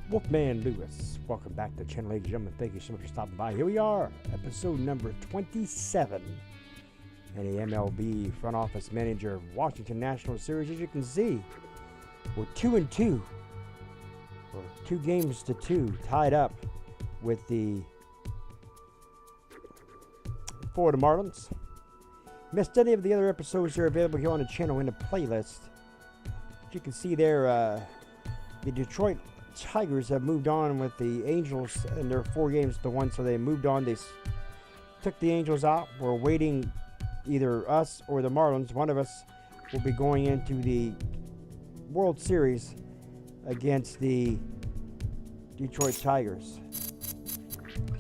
Wolfman Lewis. Welcome back to the channel, ladies and gentlemen. Thank you so much for stopping by. Here we are, episode number 27. And the MLB front office manager of Washington National Series. As you can see, we're 2-2. We're 2 games to 2, tied up with the Florida Marlins. Missed any of the other episodes that are available here on the channel in the playlist. As you can see there, the Detroit Tigers have moved on with the Angels, and they're 4 games to 1, so they moved on. They took the Angels out. We're waiting, either us or the Marlins. One of us will be going into the World Series against the Detroit Tigers.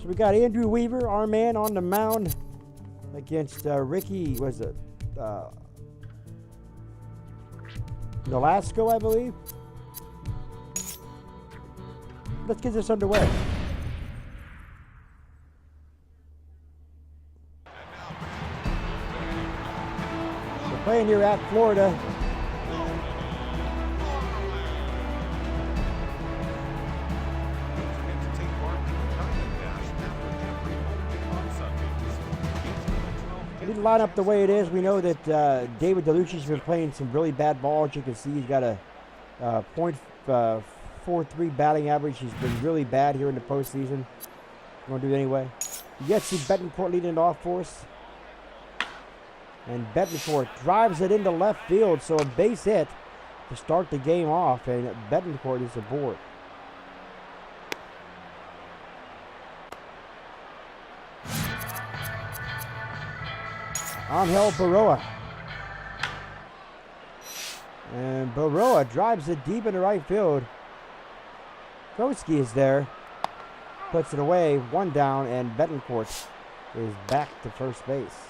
So we got Andrew Weaver, our man, on the mound against Ricky, was it Nolasco, I believe. Let's get this underway. We're playing here at Florida. We didn't line up the way it is. We know that David DeLucci's been playing some really bad ball. As you can see, he's got a .43 batting average. He's been really bad here in the postseason. I'm going to do it anyway. You get to see Betancourt leading it off for us. And Betancourt drives it into left field, so a base hit to start the game off, and Betancourt is aboard. Angel Baroa. And Baroa drives it deep into right field. Koski is there, puts it away, 1 down, and Betancourt is back to first base.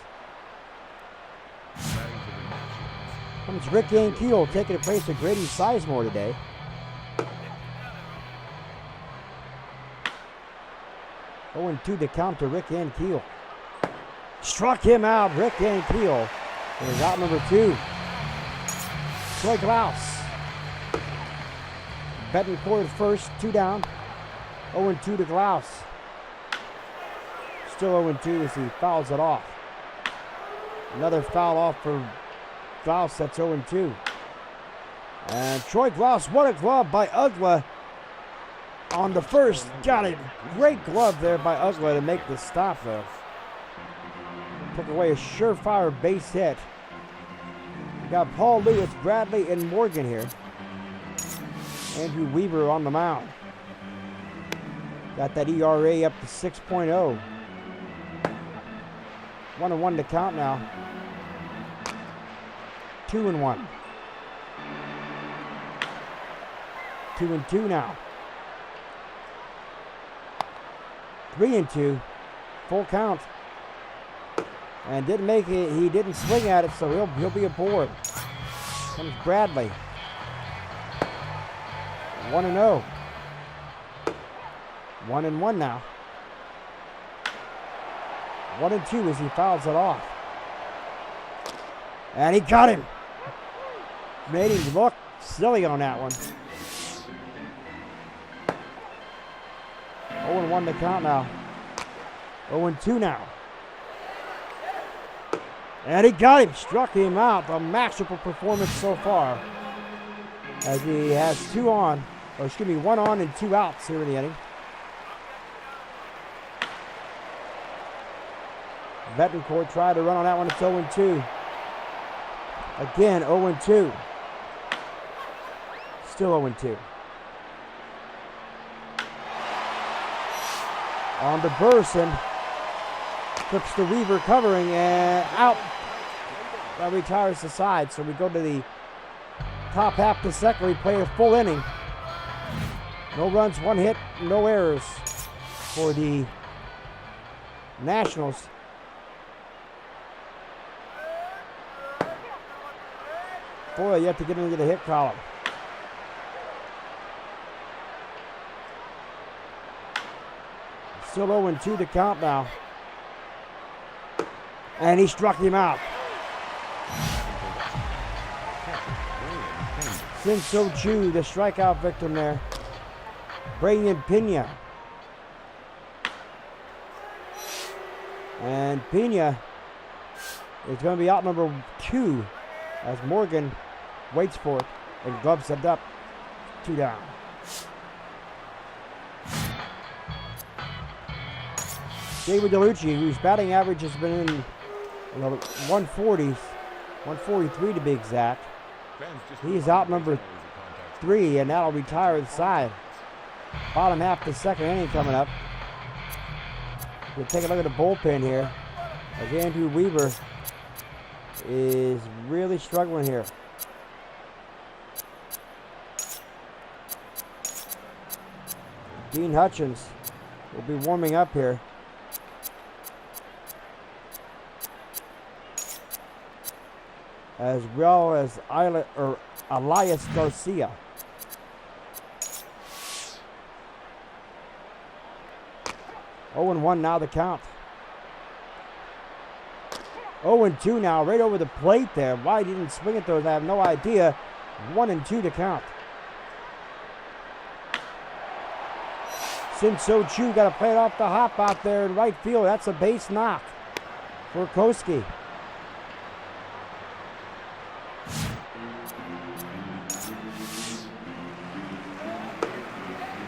Comes Rick Ankiel taking the place of Grady Sizemore today. Going to the count to Rick Ankiel. Struck him out. Rick Ankiel is out number 2. Troy Glaus. Betancourt first, 2 down. 0-2 to Glaus. Still 0-2 as he fouls it off. Another foul off for Glaus. That's 0-2. And Troy Glaus, what a glove by Ugla on the first. Got it. Great glove there by Ugla to make the stop, though. Took away a surefire base hit. We got Paul Lewis, Bradley, and Morgan here. Andrew Weaver on the mound. Got that ERA up to 6.0. 1-1 to count now. 2-1. 2-2 now. 3-2. Full count. And didn't make it. He didn't swing at it, so he'll be aboard. Comes Bradley. 1-0. 1-1 now. 1-2 as he fouls it off. And he got him. Made him look silly on that one. 0-1 to count now. 0-2 now. And he got him. Struck him out. A masterful performance so far. As he has 2 on. Or excuse me, 1 on and 2 outs here in the inning. Betancourt tried to run on that one. It's 0-2. Again, 0-2. Still 0-2. On to Burson. Clips to Weaver covering and out. That retires the side. So we go to the top half of the second. We play a full inning. No runs, 1 hit, no errors for the Nationals. Boy, you have to get into the hit column. Still 0-2 to count now. And he struck him out. Sin So Chu, the strikeout victim there. bringing in Pena. And Pena is going to be out number 2 as Morgan waits for it and gloves it up. 2 down. David DeLucci, whose batting average has been in the 140s, 143 to be exact. He's out number 3, and that'll retire the side. Bottom half of the second inning coming up. We'll take a look at the bullpen here, as Andrew Weaver is really struggling here. Dean Hutchins will be warming up here. As well as Elias Garcia. Oh and 1 now the count. 0-2 now, right over the plate there. Why he didn't swing at those, I have no idea. 1-2 to count. Sin-So Chu got to play it off the hop out there in right field. That's a base knock for Koski.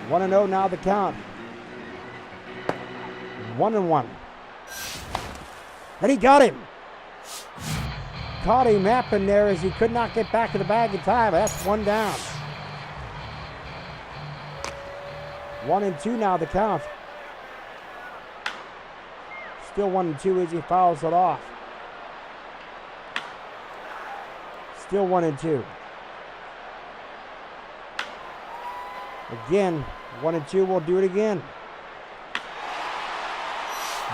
One and 0 now the count. 1-1. And he got him. Caught him napping there as he could not get back to the bag in time. That's 1 down. 1-2 now the count. Still 1-2 as he fouls it off. Still 1-2. Again, 1-2, we'll do it again.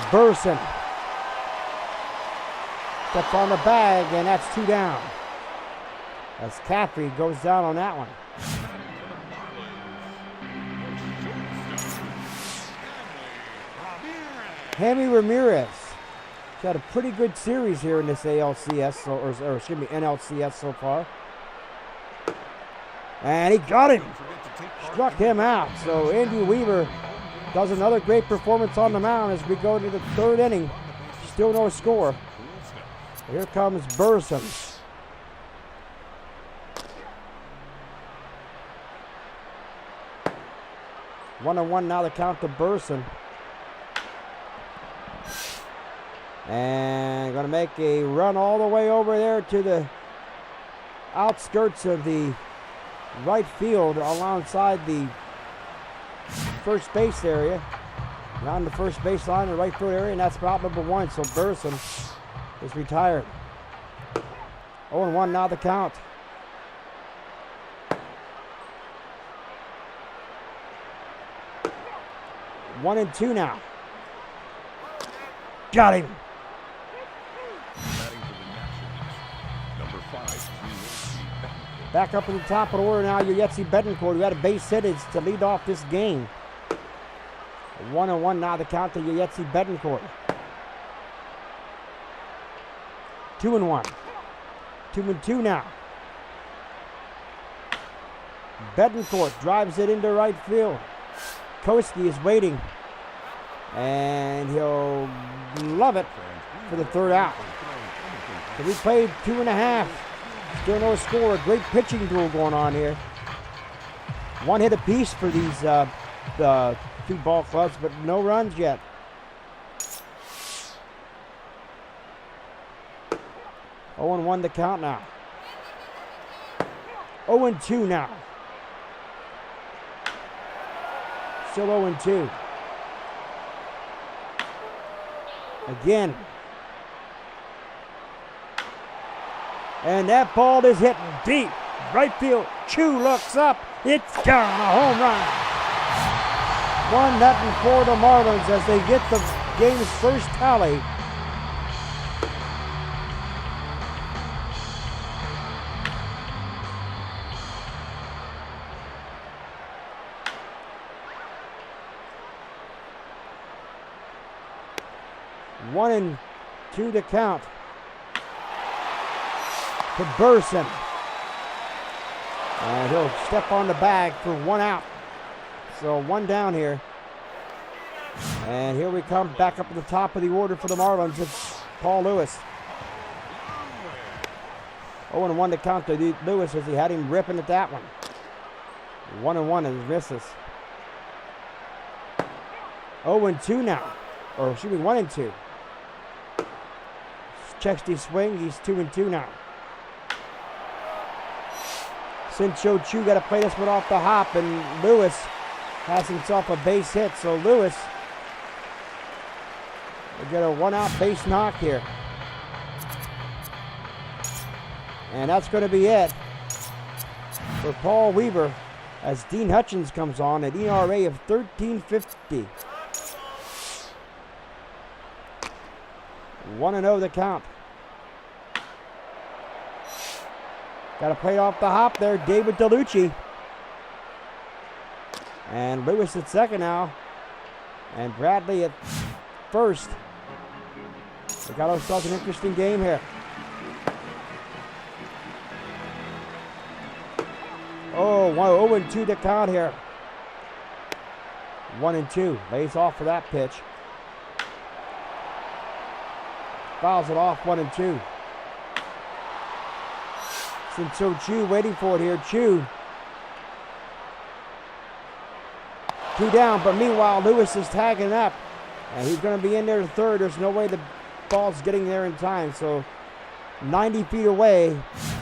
Burson. Steps on the bag, and that's 2 down. As Caffrey goes down on that one. Hammy Ramirez. He's had a pretty good series here in this ALCS, or excuse me, NLCS so far. And he got him. Struck him out. So Andrew Weaver does another great performance on the mound as we go to the 3rd inning. Still no score. Here comes Burson. One and 1 now the count to Burson. And going to make a run all the way over there to the outskirts of the right field alongside the first base area. Around the first base line, the right field area, and that's spot number 1. So Burson is retired. 0-1 now the count. One and 2 now. Got him. Back up at the top of the order now, Yetzi Betancourt, who had a base hit, is to lead off this game. 1-1 now the count to Yetzi Betancourt. 2-1. 2-2 now. Betancourt drives it into right field. Koski is waiting. And he'll love it for the 3rd out. So we played 2.5. Still no score. A great pitching duel going on here. 1 hit apiece for these 2 ball clubs, but no runs yet. Oh and 1 the count now. 0-2 now. Still 0-2. Again. And that ball is hitting deep. Right field. Chu looks up. It's gone. A home run. 1-0 for the Marlins as they get the game's first tally. One and 2 to count to Burson. And he'll step on the bag for 1 out. So one down here. And here we come back up at the top of the order for the Marlins. It's Paul Lewis. 0-1 to count to Lewis as he had him ripping at that one. 1-1 and misses. 0-2 now. Or excuse me, 1-2. Checks the swing. He's 2-2 now. Sin-Cho Choo got to play this one off the hop, and Lewis has himself a base hit. So Lewis will get a one-out base knock here. And that's going to be it for Paul Weaver as Dean Hutchins comes on at ERA of 13.50. 1-0 the count. Got to play off the hop there, David DeLucci. And Lewis at second now. And Bradley at first. We got ourselves an interesting game here. Oh, 0-2 to count here. 1-2. Lays off for that pitch. Fouls it off, 1-2. Sin-Cho Choo waiting for it here. Choo. 2 down, but meanwhile Lewis is tagging up. And he's going to be in there to third. There's no way the ball's getting there in time. So 90 feet away,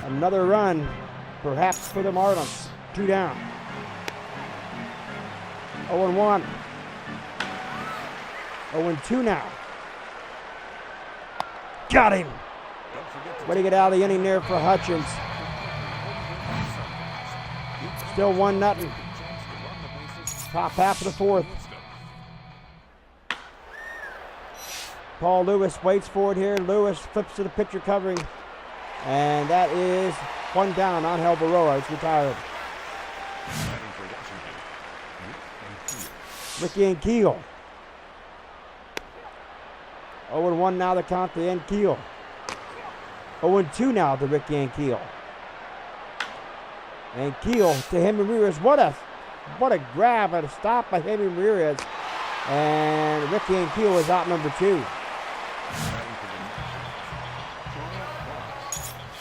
another run perhaps for the Marlins. 2 down. 0-1. 0-2 now. Got him. Way to get out of the inning there for Hutchins. Still 1-0. Top half of the fourth. Paul Lewis waits for it here. Lewis flips to the pitcher covering. And that is 1 down. Angel Baroa is retired. Ricky Ankiel. 0-1 now the count to Ankiel. 0-2 now to Ricky Ankiel. Ankiel to Henry Ramirez. What a grab and a stop by Henry Ramirez. And Ricky Ankiel is out number 2.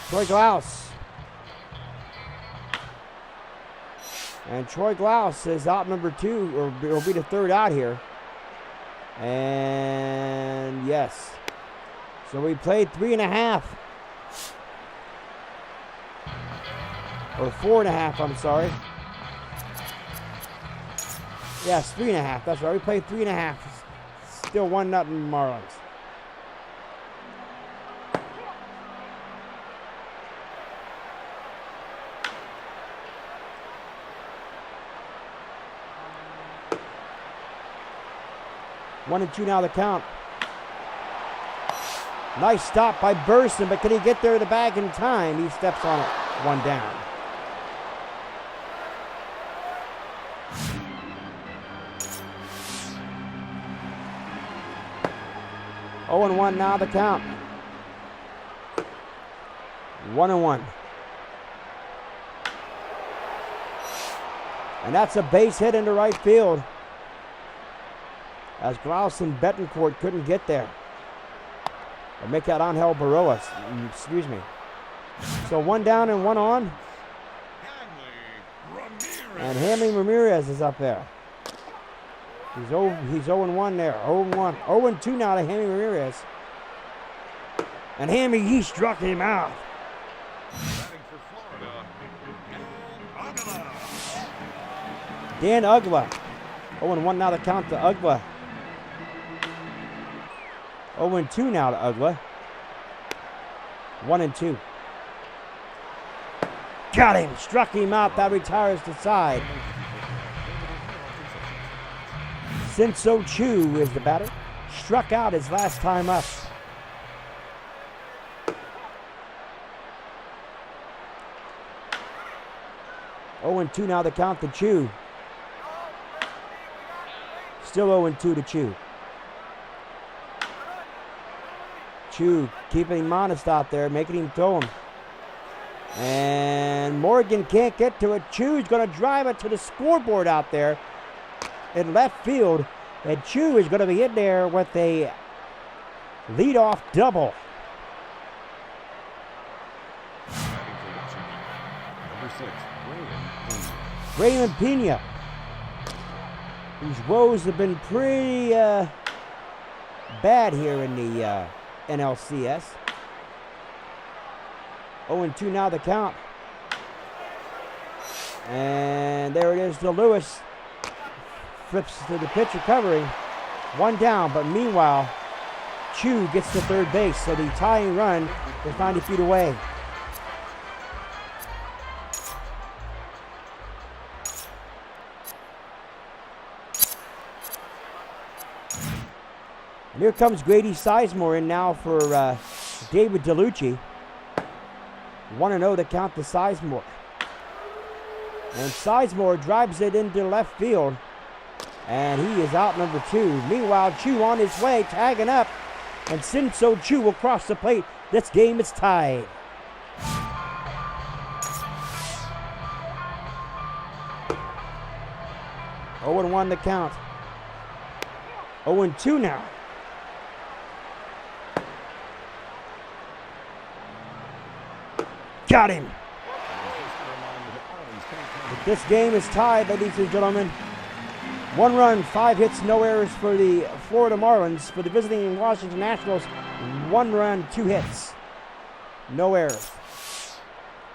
Troy Glaus. And Troy Glaus is out number 2, or will be the third out here. And yes. So we played 3.5. Or 4.5, I'm sorry. Yes, 3.5. That's right. We played 3.5. Still 1-0 Marlins. One and 2 now the count. Nice stop by Burson, but can he get there to the bag in time? He steps on it. 1 down. Oh, 0-1 now the count. 1-1. And that's a base hit into right field. As Glaus and Betancourt couldn't get there. Or make out Angel Baroa. Excuse me. So 1 down and 1 on. And Hanley Ramirez is up there. He's 0-1 there. 0-1. 0-2 now to Hanley Ramirez. And Hammy, he struck him out. Dan Uggla. 0-1 now to count to Uggla. 0-2 now to Uggla. 1-2. Got him. Struck him out. That retires the side. Sin-Cho Choo is the batter. Struck out his last time up. Oh, 0-2 now the count to Choo. Still 0-2 to Choo. Choo keeping him honest out there, making him throw him. And Morgan can't get to it. Choo's going to drive it to the scoreboard out there. in left field, and Chu is going to be in there with a leadoff double. Number 6, Raymond Pena, whose woes have been pretty bad here in the NLCS. 0-2 now the count. And there it is to Lewis. Flips to the pitcher covering. One down, but meanwhile, Chu gets to third base, so the tying run is 90 feet away. And here comes Grady Sizemore in now for David DeLucci. 1-0 to count to Sizemore. And Sizemore drives it into left field. And he is out number 2. Meanwhile, Chu on his way, tagging up. And Sinso Chu will cross the plate. This game is tied. Oh and 1 to count. 0-2 now. Got him. But this game is tied, ladies and gentlemen. 1 run, 5 hits, no errors for the Florida Marlins. For the visiting Washington Nationals, 1 run, 2 hits, no errors.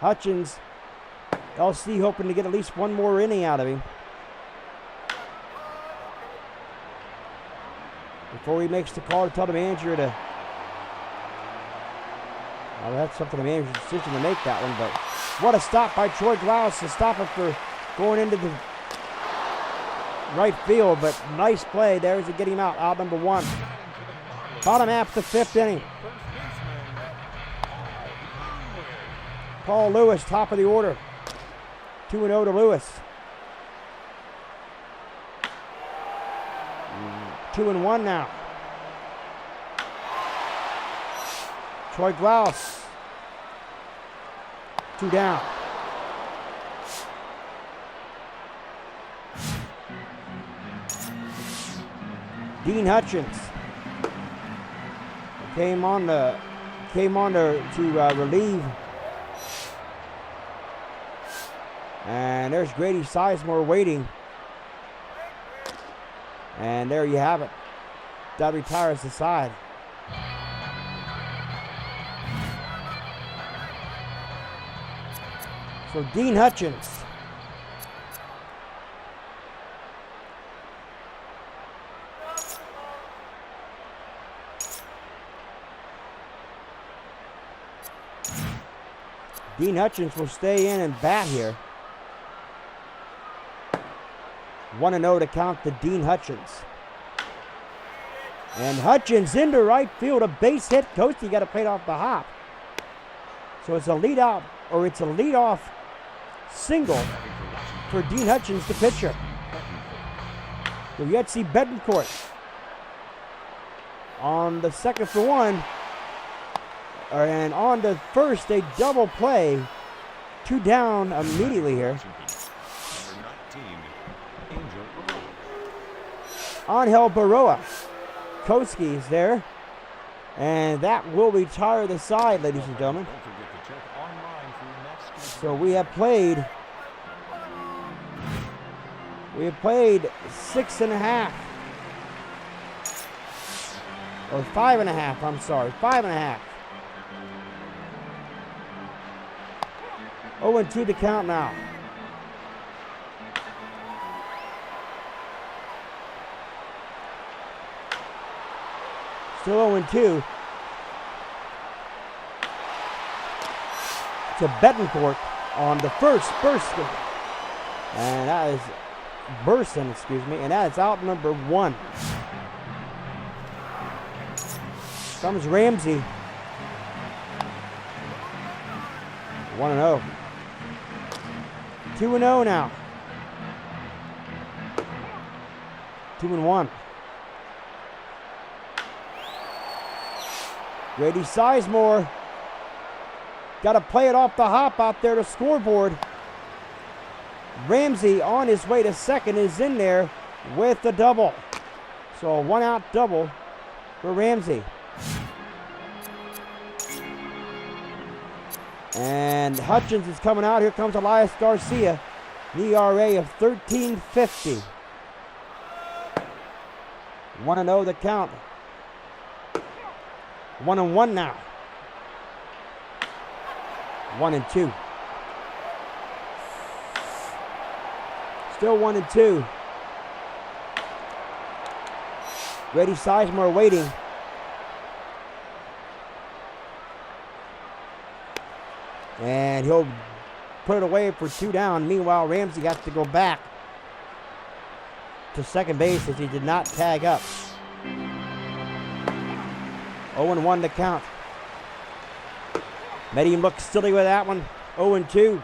Hutchins, LC hoping to get at least 1 more inning out of him before he makes the call to tell the manager to. Well, that's up to the manager's decision to make that one, but what a stop by Troy Glaus to stop it for going into the right field, but nice play there as he get him out number 1. Bottom half the 5th inning. Paul Lewis, top of the order. 2-0 to Lewis. 2-1 now. Troy Glaus. 2 down. Dean Hutchins came on to relieve. And there's Grady Sizemore waiting. And there you have it. That retires the side. So Dean Hutchins. Dean Hutchins will stay in and bat here. 1-0 to count to Dean Hutchins. And Hutchins into right field, a base hit. Coasty got to play it off the hop. So it's a lead out, or it's a leadoff single for Dean Hutchins, the pitcher. We've yet to see Betancourt on the second for 1. And on to first, a double play. 2 down immediately here. Angel Baroa. Koski is there. And that will retire the side, ladies and gentlemen. So we have played 6.5. Or 5.5, I'm sorry. 5.5. 0-2 to count now. Still 0-2. To Betancourt on the first bursting. And that is Burson, and that is out number 1. Comes Ramsey. 1-0. 2-0 now. 2-1. Grady Sizemore. Got to play it off the hop out there to scoreboard. Ramsey on his way to second is in there. with the double. So a 1-out double for Ramsey. And Hutchins is coming out. Here comes Elias Garcia. ERA of 13.50. 1-0 the count. 1-1 now. 1-2. Still 1-2. Grady Sizemore waiting. And he'll put it away for 2 down. Meanwhile, Ramsey got to go back to second base as he did not tag up. 0-1 to count. Medium looks silly with that one. 0-2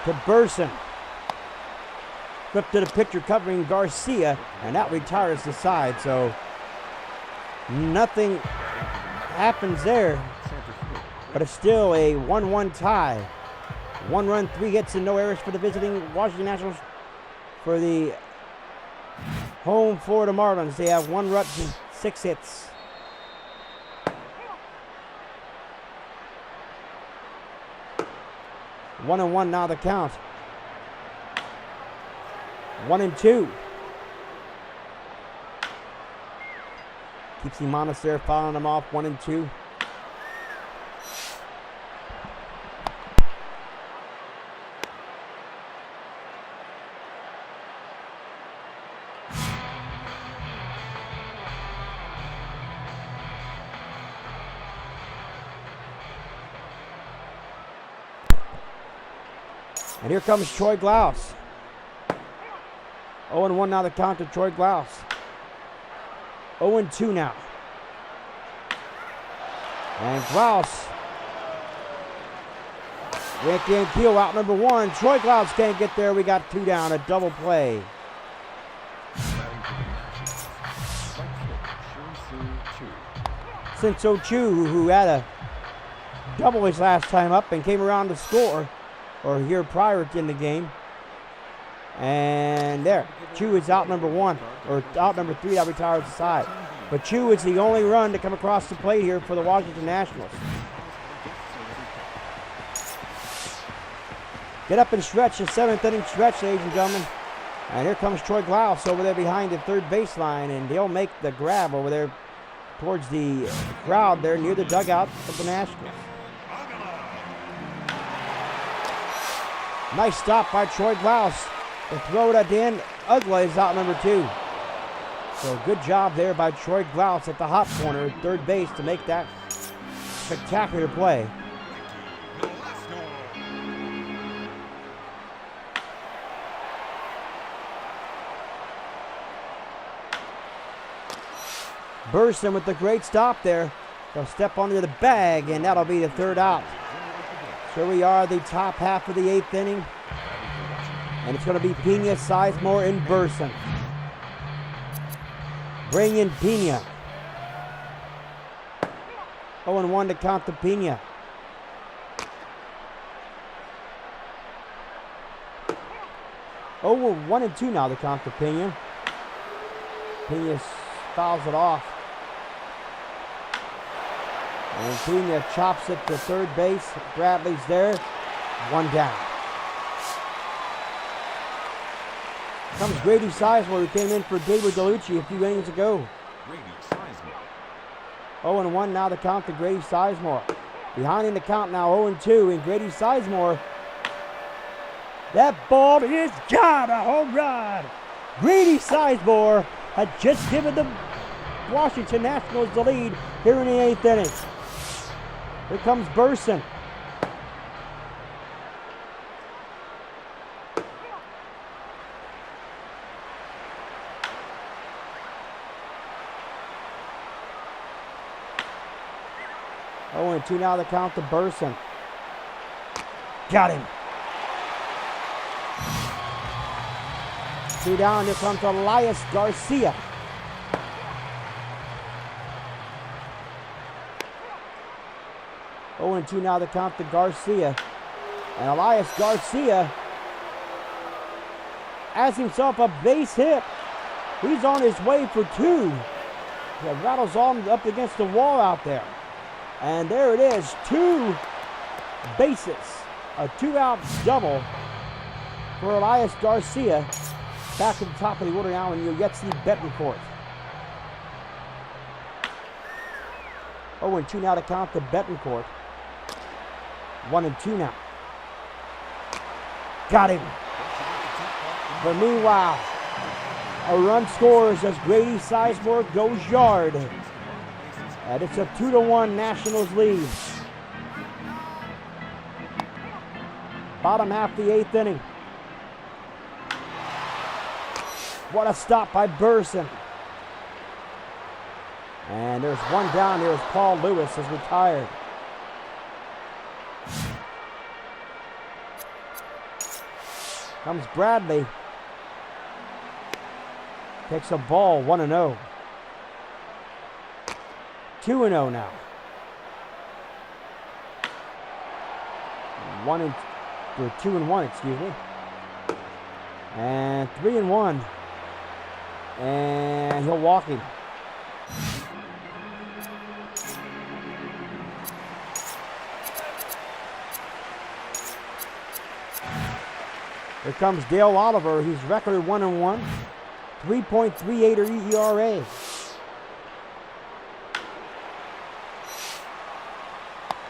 to Burson. Flip to the pitcher covering Garcia, and that retires the side. So nothing happens there. But it's still a 1-1 tie. 1 run, 3 hits, and no errors for the visiting Washington Nationals. For the home Florida Marlins, they have 1 run and 6 hits. One and one now the count. 1-2. Keeps Imanes there, fouling him off. 1-2. And here comes Troy Glaus. 0-1 now the count to Troy Glaus. 0-2 now. And Glaus went in Keel out number 1. Troy Glaus can't get there. We got 2 down. A double play. Sinso Chu, who had a double his last time up and came around to score, or here prior in the game. And there, Chu is out number 1, or out number 3, that retires the side. But Chu is the only run to come across the plate here for the Washington Nationals. Get up and stretch, the 7th inning stretch, ladies and gentlemen. And here comes Troy Glaus over there behind the third baseline, and he'll make the grab over there towards the crowd there near the dugout of the Nationals. Nice stop by Troy Glaus. The throw to Dan Ugla is out number 2. So good job there by Troy Glaus at the hot corner, third base, to make that spectacular play. Burson with the great stop there. They'll step under the bag, and that'll be the 3rd out. So we are the top half of the 8th inning. And it's going to be Pena, Sizemore, and Burson. Bring in Pena. 0-1 to count to Pena. Oh, we're 1-2 now to count to Pena. Pena fouls it off. And Pena chops it to third base. Bradley's there. 1 down. Comes Grady Sizemore, who came in for David DeLucci a few innings ago. 0-1 now the count to Grady Sizemore. Behind in the count now, 0-2, and Grady Sizemore. That ball is got a home run. Grady Sizemore had just given the Washington Nationals the lead here in the 8th inning. Here comes Burson. Oh, and 2 now the count to Burson. Got him. 2 down. Here comes Elias Garcia. Oh, and 2 now the count to Garcia. And Elias Garcia has himself a base hit. He's on his way for 2. He rattles on up against the wall out there. And there it is, 2 bases. A 2-out double for Elias Garcia. Back at the top of the order now, and you'll get to see Betancourt. 0-2 now to count to Betancourt. 1-2 now. Got him. But meanwhile, a run scores as Grady Sizemore goes yard. And it's a 2-1 Nationals lead. Bottom half of the 8th inning. What a stop by Burson. And there's one down here as Paul Lewis is retired. Comes Bradley. Takes a ball, 1-0. 2-0 now. 2-1, excuse me. And 3-1. And he'll walk him. Here comes Dale Oliver. He's recorded 1-1. 3.38 ERA.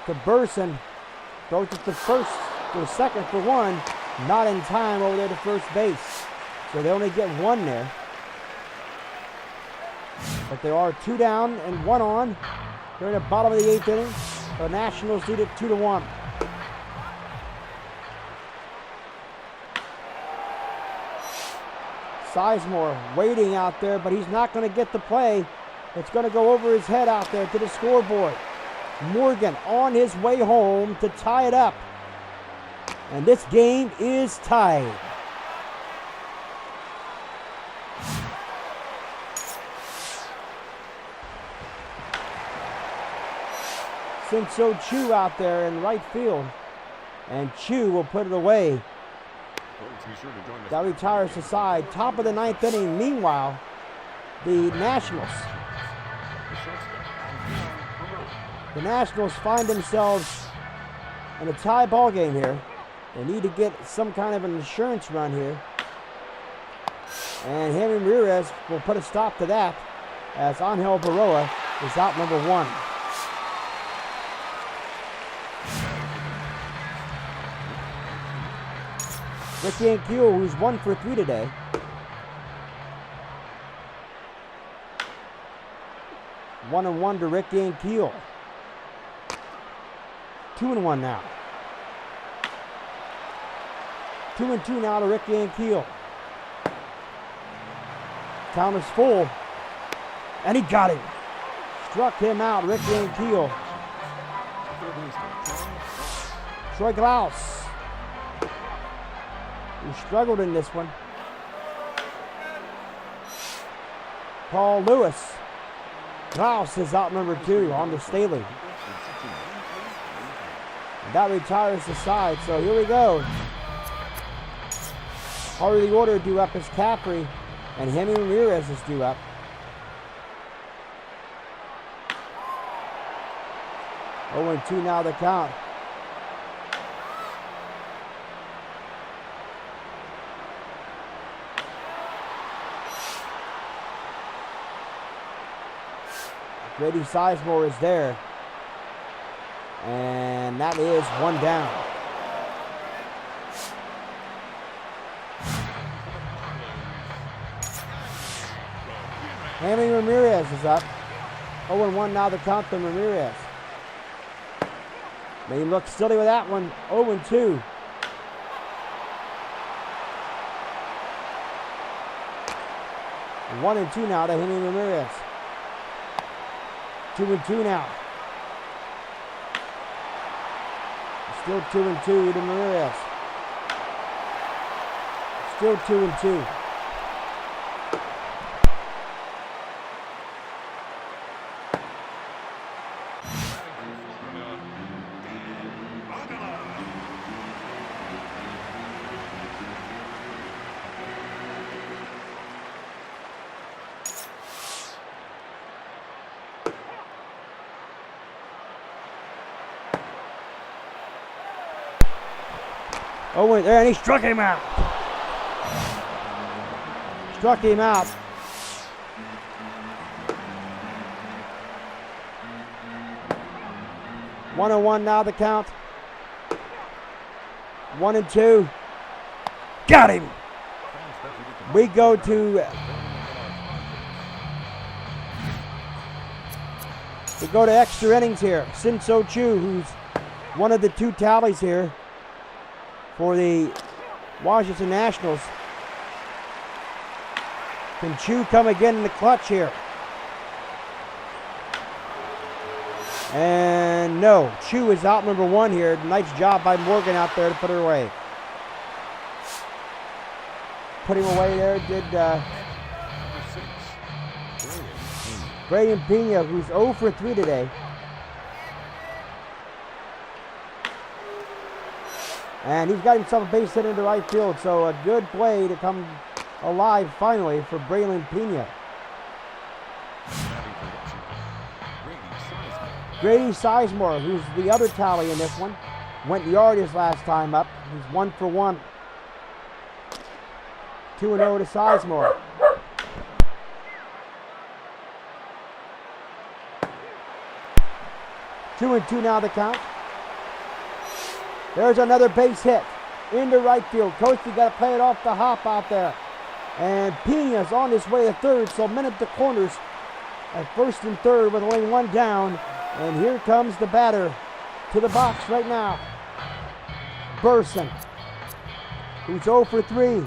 To Burson. Throws it to first, to second for 1. Not in time over there to first base. So they only get 1 there. But there are 2 down and 1 on. They're in the bottom of the 8th inning. The Nationals lead it 2-1. Sizemore waiting out there, but he's not going to get the play. It's going to go over his head out there to the scoreboard. Morgan on his way home to tie it up. And this game is tied. Shin-Soo Choo out there in right field. And Choo will put it away. That retires the side. Top of the 9th inning. Meanwhile, the Nationals find themselves in a tie ball game here. They need to get some kind of an insurance run here. And Henry Ramirez will put a stop to that as Angel Baroa is out number 1. Ricky Ankiel, who's 1 for 3 today. One and 1 to Ricky Ankiel. 2-1 now. 2-2 now to Ricky Ankiel. Count is full. And he got him. Struck him out, Ricky Ankiel. Troy Glaus. He struggled in this one. Paul Lewis. Klaus is out number 2 on the Staley. And that retires the side. So here we go. Part of the order due up is Caffrey, and Henry Ramirez is due up. Oh, and 2 now the count. Grady Sizemore is there. And that is 1 down. Henry Ramirez is up. 0-1 now the count to Ramirez. May look silly with that one. 0-2. One and 2 now to Henry Ramirez. 2-2 now. Still 2-2 to Ramirez. Still 2-2. Oh, there, and he struck him out. Struck him out. One and one now the count. 1-2. Got him. We go to extra innings here. Sin-So Choo, who's one of the two tallies here for the Washington Nationals. Can Choo come again in the clutch here? And no, Choo is out number one here. Nice job by Morgan out there to put her away. Put him away there did Braden Pena, who's 0 for 3 today. And he's got himself a base hit into right field, so a good play to come alive finally for Braylon Pena. Grady Sizemore, who's the other tally in this one, went yard his last time up. He's 1 for 1. 2-0 to Sizemore. Two and two now the count. There's another base hit into right field. Coach, you got to play it off the hop out there. And Pena's on his way to third, so men at the corners at first and third with only one down. And here comes the batter to the box right now. Burson, who's 0 for 3.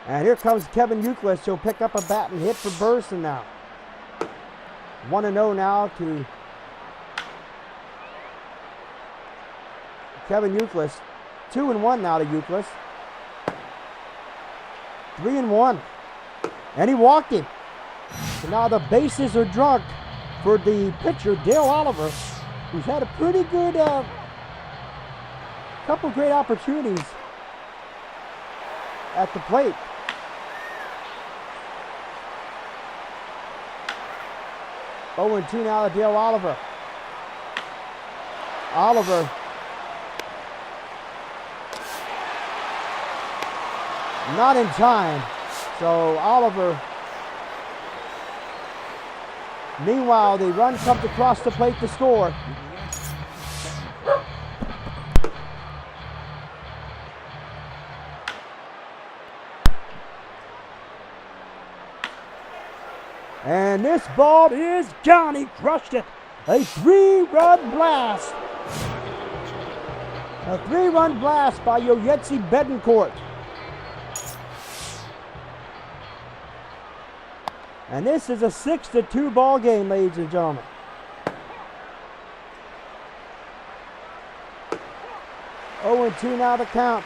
And here comes Kevin Euclid. He'll pick up a bat and hit for Burson now. 1-0 now to Kevin Euclid. 2-1 now to Euclid. 3-1. And he walked him. So now the bases are drunk for the pitcher, Dale Oliver, who's had a pretty good couple great opportunities at the plate. Oh, and 2 now to Dale Oliver. Oliver not in time. So Oliver, meanwhile, the run comes across the plate to score. And this ball is gone. He crushed it. A 3-run blast. A 3-run blast by Yoyetsi Betancourt. And this is a 6-2 ball game, ladies and gentlemen. Oh, and 2 now the count.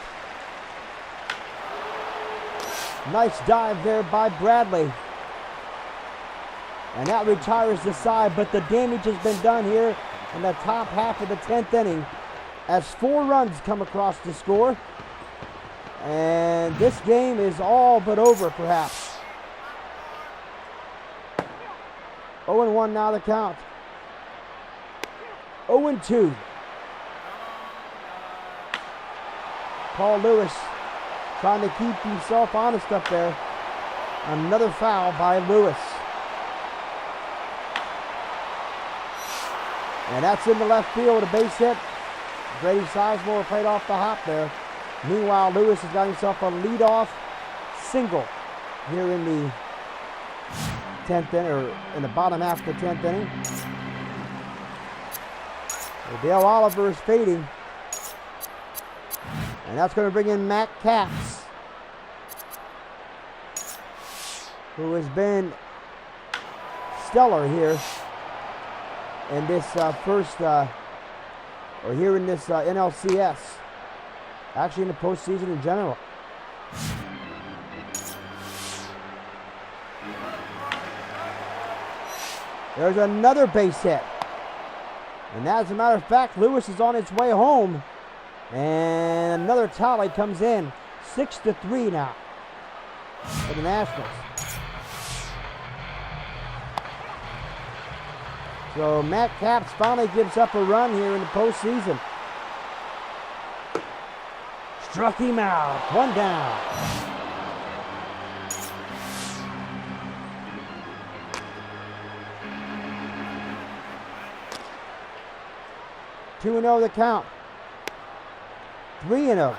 Nice dive there by Bradley. And that retires the side, but the damage has been done here in the top half of the 10th inning as 4 runs come across to score. And this game is all but over, perhaps. 0-1 now the count. 0-2. Paul Lewis trying to keep himself honest up there. Another foul by Lewis. And that's in the left field, a base hit. Grady Sizemore played off the hop there. Meanwhile, Lewis has got himself a leadoff single here in the 10th inning, or in the bottom half of the 10th inning. Dale Oliver is fading. And that's going to bring in Matt Capps, who has been stellar here in this here in this NLCS. Actually in the postseason in general. There's another base hit. And as a matter of fact, Lewis is on its way home. And another tally comes in. 6-3 now for the Nationals. So Matt Capps finally gives up a run here in the postseason. Struck him out. One down. Two and 0 the count. 3-0.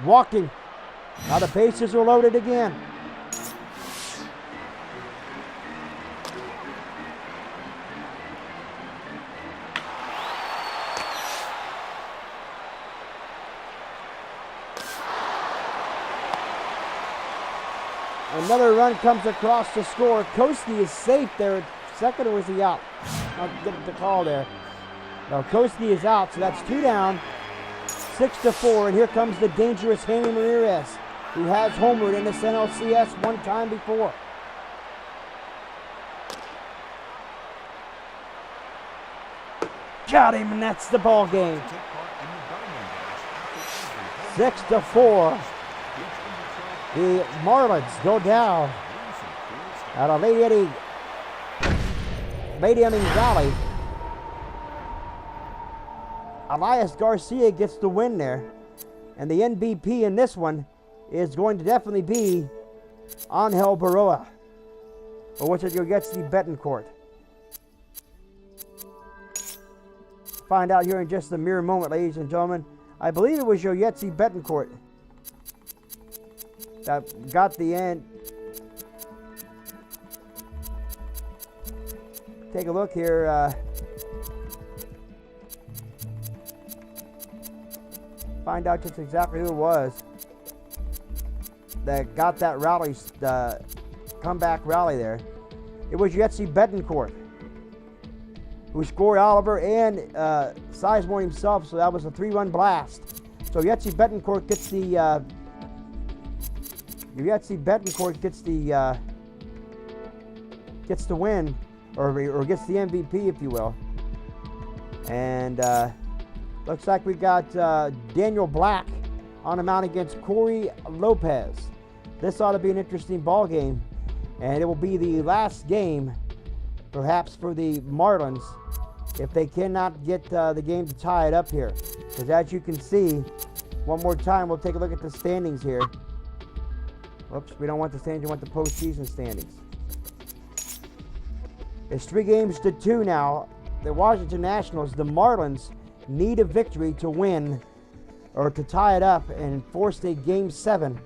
Walking. Now the bases are loaded again. Another run comes across to score. Koski is safe there at second, or was he out? I'll get the call there. No, Koski is out, so that's 2 down. 6-4, and here comes the dangerous Hanny Ramirez, who has homered in this NLCS one time before. Got him, and that's the ball game. 6-4. The Marlins go down at a late inning rally. Elias Garcia gets the win there. And the MVP in this one is going to definitely be Angel Baroa. Or which is Yoetzi Betancourt. Find out here in just a mere moment, ladies and gentlemen. I believe it was Yoetzi Betancourt that got the end. Take a look here. Find out just exactly who it was that got that rally, comeback rally there. It was Yoetzi Betancourt, who scored Oliver and Sizemore himself, so that was a 3-run blast. So Yoetzi Betancourt gets the gets the win, or gets the MVP, if you will. And looks like we got Daniel Black on the mound against Corey Lopez. This ought to be an interesting ball game, and it will be the last game, perhaps, for the Marlins if they cannot get the game to tie it up here. Because as you can see, one more time, we'll take a look at the standings here. Oops, we don't want the standings, we want the postseason standings. It's 3-2 now. The Washington Nationals, the Marlins, need a victory to win or to tie it up and force a Game 7,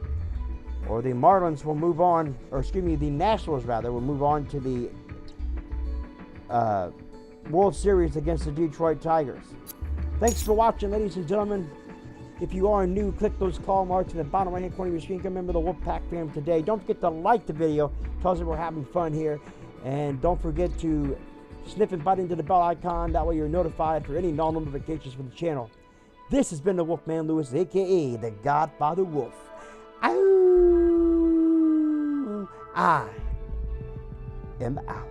or the Marlins will move on, or excuse me, the Nationals rather will move on to the World Series against the Detroit Tigers. Thanks for watching, ladies and gentlemen. If you are new, click those call marks in the bottom right hand corner of your screen. Remember the Wolfpack fam today. Don't forget to like the video. Tells us we're having fun here. And don't forget to sniff and bite into the bell icon. That way you're notified for any notifications from the channel. This has been the Wolfman Lewis, a.k.a. the Godfather Wolf. Ow! I am out.